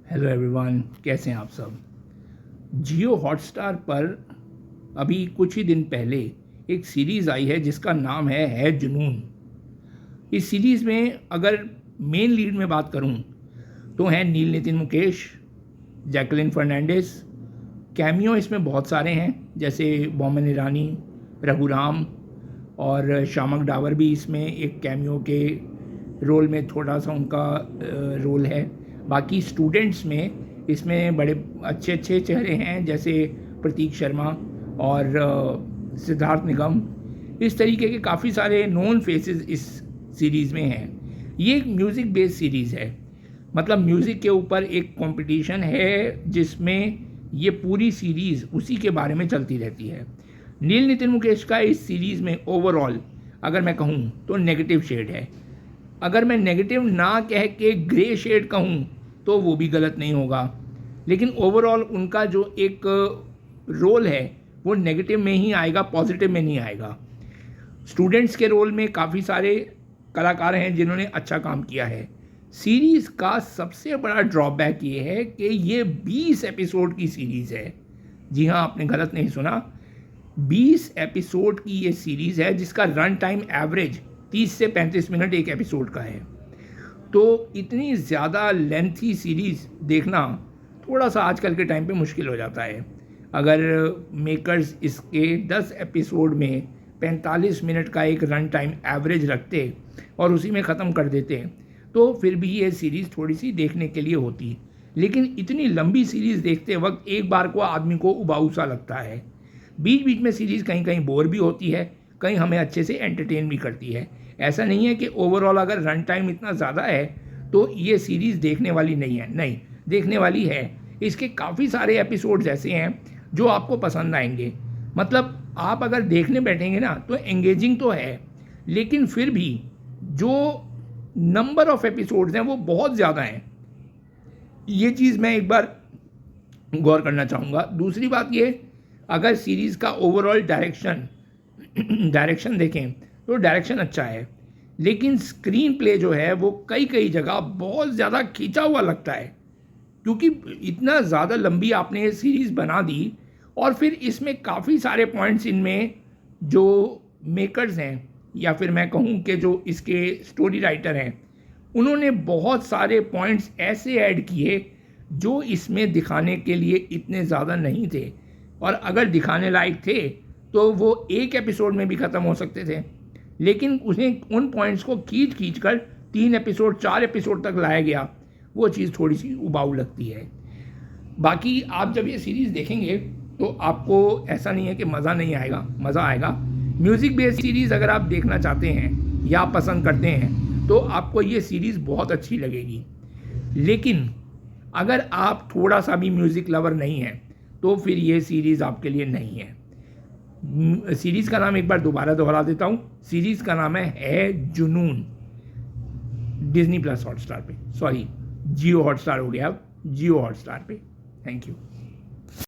Hello everyone, कैसे हैं आप सब। जियो हॉटस्टार पर अभी कुछ ही दिन पहले एक सीरीज़ आई है जिसका नाम है जुनून। इस सीरीज़ में अगर मेन लीड में बात करूं तो हैं नील नितिन मुकेश, जैकलिन फर्नांडिस। कैमियो इसमें बहुत सारे हैं, जैसे बोमन ईरानी, रघुराम और शामक डावर भी इसमें एक कैमियो के रोल में थोड़ा सा उनका रोल है। बाकी स्टूडेंट्स में इसमें बड़े अच्छे अच्छे चेहरे हैं, जैसे प्रतीक शर्मा और सिद्धार्थ निगम। इस तरीके के काफ़ी सारे नोन फेसेस इस सीरीज़ में हैं। ये एक म्यूज़िक बेस्ड सीरीज़ है, मतलब म्यूज़िक के ऊपर एक कंपटीशन है जिसमें ये पूरी सीरीज़ उसी के बारे में चलती रहती है। नील नितिन मुकेश का इस सीरीज़ में ओवरऑल अगर मैं कहूँ तो नेगेटिव शेड है। अगर मैं नेगेटिव ना कह के ग्रे शेड कहूँ तो वो भी गलत नहीं होगा, लेकिन ओवरऑल उनका जो एक रोल है वो नेगेटिव में ही आएगा, पॉजिटिव में नहीं आएगा। स्टूडेंट्स के रोल में काफ़ी सारे कलाकार हैं जिन्होंने अच्छा काम किया है। सीरीज़ का सबसे बड़ा ड्रॉबैक ये है कि ये 20 एपिसोड की सीरीज़ है। जी हाँ, आपने गलत नहीं सुना, 20 एपिसोड की ये सीरीज़ है जिसका रन टाइम एवरेज 30 से 35 मिनट एक एपिसोड का है। तो इतनी ज़्यादा लेंथी सीरीज़ देखना थोड़ा सा आजकल के टाइम पे मुश्किल हो जाता है। अगर मेकर्स इसके 10 एपिसोड में 45 मिनट का एक रन टाइम एवरेज रखते और उसी में ख़त्म कर देते तो फिर भी ये सीरीज़ थोड़ी सी देखने के लिए होती। लेकिन इतनी लंबी सीरीज़ देखते वक्त एक बार को आदमी को उबाऊ सा लगता है। बीच बीच में सीरीज़ कहीं कहीं बोर भी होती है, कहीं हमें अच्छे से एंटरटेन भी करती है। ऐसा नहीं है कि ओवरऑल अगर रन टाइम इतना ज़्यादा है तो ये सीरीज़ देखने वाली नहीं है, नहीं, देखने वाली है। इसके काफ़ी सारे एपिसोड्स ऐसे हैं जो आपको पसंद आएंगे। मतलब आप अगर देखने बैठेंगे ना तो एंगेजिंग तो है, लेकिन फिर भी जो नंबर ऑफ़ एपिसोड्स हैं वो बहुत ज़्यादा हैं। ये चीज़ मैं एक बार गौर करना चाहूँगा। दूसरी बात ये, अगर सीरीज़ का ओवरऑल डायरेक्शन देखें तो डायरेक्शन अच्छा है, लेकिन स्क्रीन प्ले जो है वो कई कई जगह बहुत ज़्यादा खींचा हुआ लगता है, क्योंकि इतना ज़्यादा लंबी आपने ये सीरीज़ बना दी। और फिर इसमें काफ़ी सारे पॉइंट्स इनमें जो मेकर्स हैं या फिर मैं कहूँ कि जो इसके स्टोरी राइटर हैं, उन्होंने बहुत सारे पॉइंट्स ऐसे ऐड किए जो इसमें दिखाने के लिए इतने ज़्यादा नहीं थे, और अगर दिखाने लायक थे तो वो एक एपिसोड में भी ख़त्म हो सकते थे। लेकिन उन्हें उन पॉइंट्स को खींच कर 3 एपिसोड 4 एपिसोड तक लाया गया, वो चीज़ थोड़ी सी उबाऊ लगती है। बाकी आप जब ये सीरीज़ देखेंगे तो आपको ऐसा नहीं है कि मज़ा नहीं आएगा, मज़ा आएगा। म्यूज़िक बेस्ड सीरीज़ अगर आप देखना चाहते हैं या पसंद करते हैं तो आपको ये सीरीज़ बहुत अच्छी लगेगी। लेकिन अगर आप थोड़ा सा भी म्यूज़िक लवर नहीं हैं तो फिर ये सीरीज़ आपके लिए नहीं है। सीरीज़ का नाम एक बार दोबारा दोहरा देता हूँ, सीरीज़ का नाम है जुनून। डिज्नी प्लस हॉटस्टार पे, सॉरी जियो हॉटस्टार हो गया, अब जियो हॉटस्टार पे। Thank you.